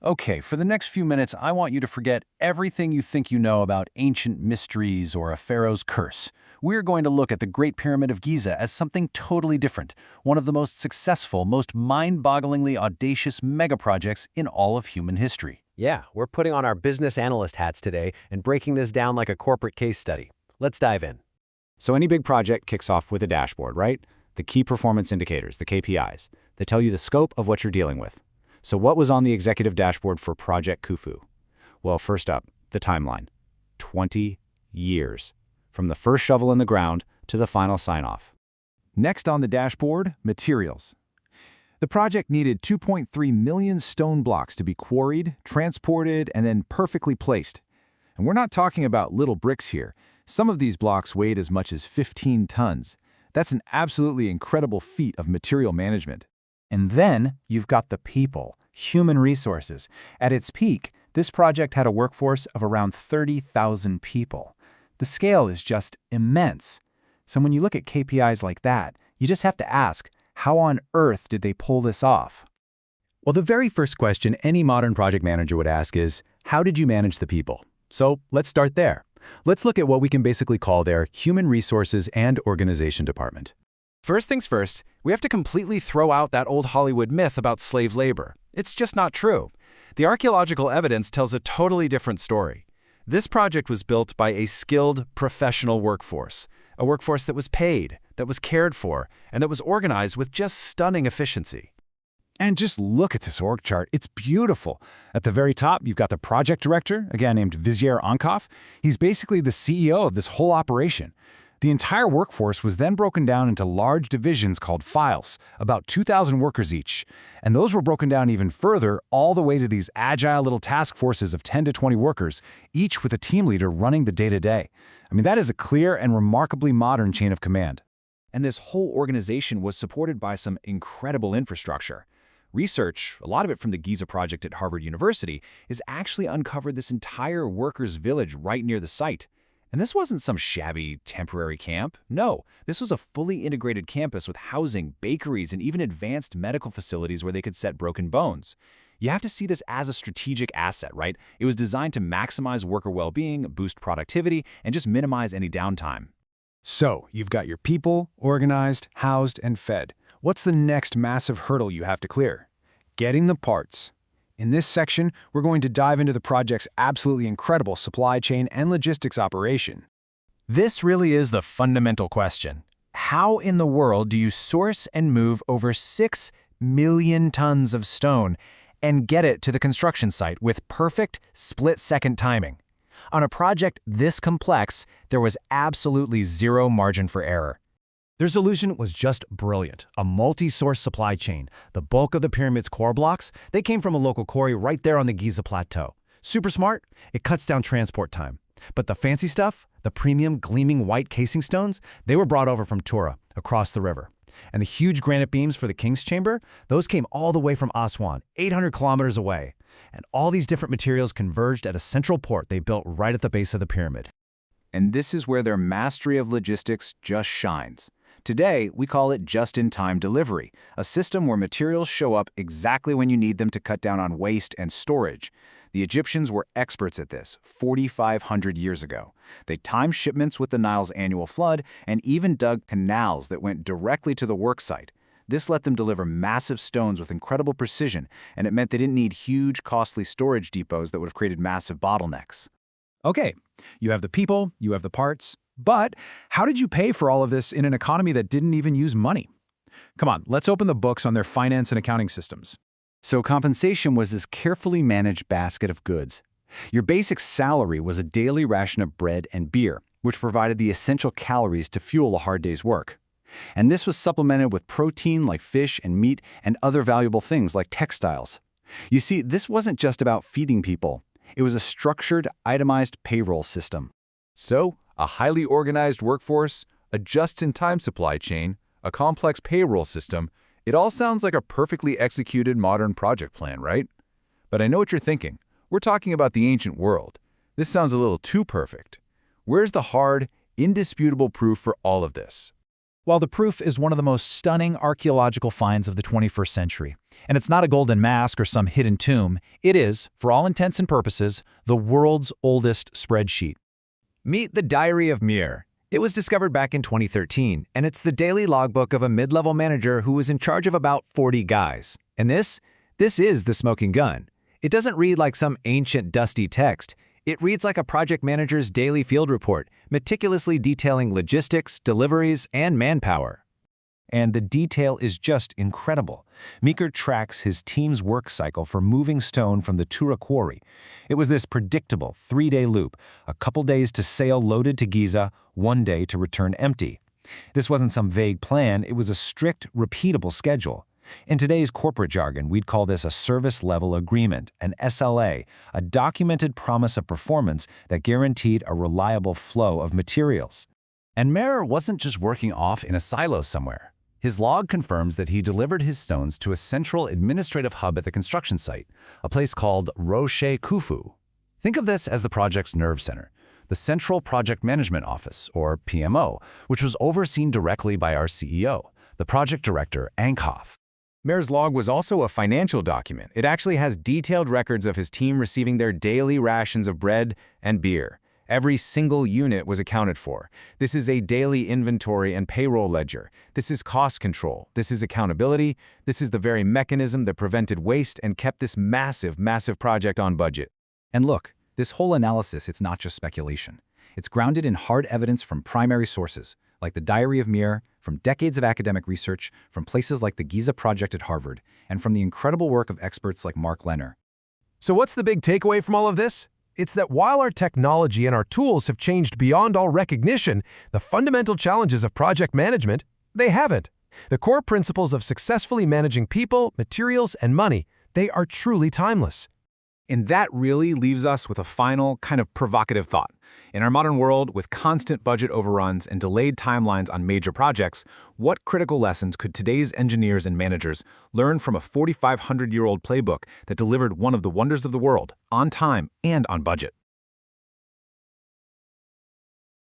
Okay, for the next few minutes, I want you to forget everything you think you know about ancient mysteries or a pharaoh's curse. We're going to look at the Great Pyramid of Giza as something totally different, one of the most successful, most mind-bogglingly audacious megaprojects in all of human history. Yeah, we're putting on our business analyst hats today and breaking this down like a corporate case study. Let's dive in. So any big project kicks off with a dashboard, right? The key performance indicators, the KPIs, that tell you the scope of what you're dealing with. So what was on the executive dashboard for Project Khufu? Well, first up, the timeline. 20 years. From the first shovel in the ground to the final sign-off. Next on the dashboard, materials. The project needed 2.3 million stone blocks to be quarried, transported, and then perfectly placed. And we're not talking about little bricks here. Some of these blocks weighed as much as 15 tons. That's an absolutely incredible feat of material management. And then you've got the people, human resources. At its peak, this project had a workforce of around 30,000 people. The scale is just immense. So when you look at KPIs like that, you just have to ask, how on earth did they pull this off? Well, the very first question any modern project manager would ask is, how did you manage the people? So let's start there. Let's look at what we can basically call their human resources and organization department. First things first, we have to completely throw out that old Hollywood myth about slave labor. It's just not true. The archaeological evidence tells a totally different story. This project was built by a skilled, professional workforce, a workforce that was paid, that was cared for, and that was organized with just stunning efficiency. And just look at this org chart. It's beautiful. At the very top, you've got the project director, a guy named Vizier Ankov. He's basically the CEO of this whole operation. The entire workforce was then broken down into large divisions called files, about 2,000 workers each. And those were broken down even further, all the way to these agile little task forces of 10 to 20 workers, each with a team leader running the day-to-day. I mean, that is a clear and remarkably modern chain of command. And this whole organization was supported by some incredible infrastructure. Research, a lot of it from the Giza project at Harvard University, has actually uncovered this entire workers' village right near the site. And this wasn't some shabby, temporary camp. No, this was a fully integrated campus with housing, bakeries, and even advanced medical facilities where they could set broken bones. You have to see this as a strategic asset, right? It was designed to maximize worker well-being, boost productivity, and just minimize any downtime. So, you've got your people organized, housed, and fed. What's the next massive hurdle you have to clear? Getting the parts. In this section, we're going to dive into the project's absolutely incredible supply chain and logistics operation. This really is the fundamental question. How in the world do you source and move over 6 million tons of stone and get it to the construction site with perfect split-second timing? On a project this complex, there was absolutely zero margin for error. Their solution was just brilliant, a multi-source supply chain. The bulk of the pyramid's core blocks, they came from a local quarry right there on the Giza Plateau. Super smart, it cuts down transport time. But the fancy stuff, the premium gleaming white casing stones, they were brought over from Tura, across the river. And the huge granite beams for the King's Chamber, those came all the way from Aswan, 800 kilometers away. And all these different materials converged at a central port they built right at the base of the pyramid. And this is where their mastery of logistics just shines. Today, we call it just-in-time delivery, a system where materials show up exactly when you need them to cut down on waste and storage. The Egyptians were experts at this 4,500 years ago. They timed shipments with the Nile's annual flood and even dug canals that went directly to the worksite. This let them deliver massive stones with incredible precision, and it meant they didn't need huge, costly storage depots that would have created massive bottlenecks. Okay, you have the people, you have the parts, but how did you pay for all of this in an economy that didn't even use money? Come on, let's open the books on their finance and accounting systems. So compensation was this carefully managed basket of goods. Your basic salary was a daily ration of bread and beer, which provided the essential calories to fuel a hard day's work. And this was supplemented with protein like fish and meat and other valuable things like textiles. You see, this wasn't just about feeding people. It was a structured, itemized payroll system. So, a highly organized workforce, a just-in-time supply chain, a complex payroll system, it all sounds like a perfectly executed modern project plan, right? But I know what you're thinking. We're talking about the ancient world. This sounds a little too perfect. Where's the hard, indisputable proof for all of this? While the proof is one of the most stunning archaeological finds of the 21st century, and it's not a golden mask or some hidden tomb, it is, for all intents and purposes, the world's oldest spreadsheet. Meet the Diary of Muir. It was discovered back in 2013, and it's the daily logbook of a mid-level manager who was in charge of about 40 guys. And this is the smoking gun. It doesn't read like some ancient dusty text. It reads like a project manager's daily field report, meticulously detailing logistics, deliveries, and manpower. And the detail is just incredible. Meeker tracks his team's work cycle for moving stone from the Tura quarry. It was this predictable 3-day loop, a couple days to sail loaded to Giza, 1 day to return empty. This wasn't some vague plan, it was a strict, repeatable schedule. In today's corporate jargon, we'd call this a service-level agreement, an SLA, a documented promise of performance that guaranteed a reliable flow of materials. And Meir wasn't just working off in a silo somewhere. His log confirms that he delivered his stones to a central administrative hub at the construction site, a place called Roche Khufu. Think of this as the project's nerve center, the Central Project Management Office, or PMO, which was overseen directly by our CEO, the project director, Ankhoff. Meir's log was also a financial document. It actually has detailed records of his team receiving their daily rations of bread and beer. Every single unit was accounted for. This is a daily inventory and payroll ledger. This is cost control. This is accountability. This is the very mechanism that prevented waste and kept this massive, massive project on budget. And look, this whole analysis, it's not just speculation. It's grounded in hard evidence from primary sources, like the Diary of Muir, from decades of academic research, from places like the Giza Project at Harvard, and from the incredible work of experts like Mark Lenner. So what's the big takeaway from all of this? It's that while our technology and our tools have changed beyond all recognition, the fundamental challenges of project management, they haven't. The core principles of successfully managing people, materials, and money, they are truly timeless. And that really leaves us with a final, kind of provocative thought. In our modern world, with constant budget overruns and delayed timelines on major projects, what critical lessons could today's engineers and managers learn from a 4,500-year-old playbook that delivered one of the wonders of the world, on time and on budget?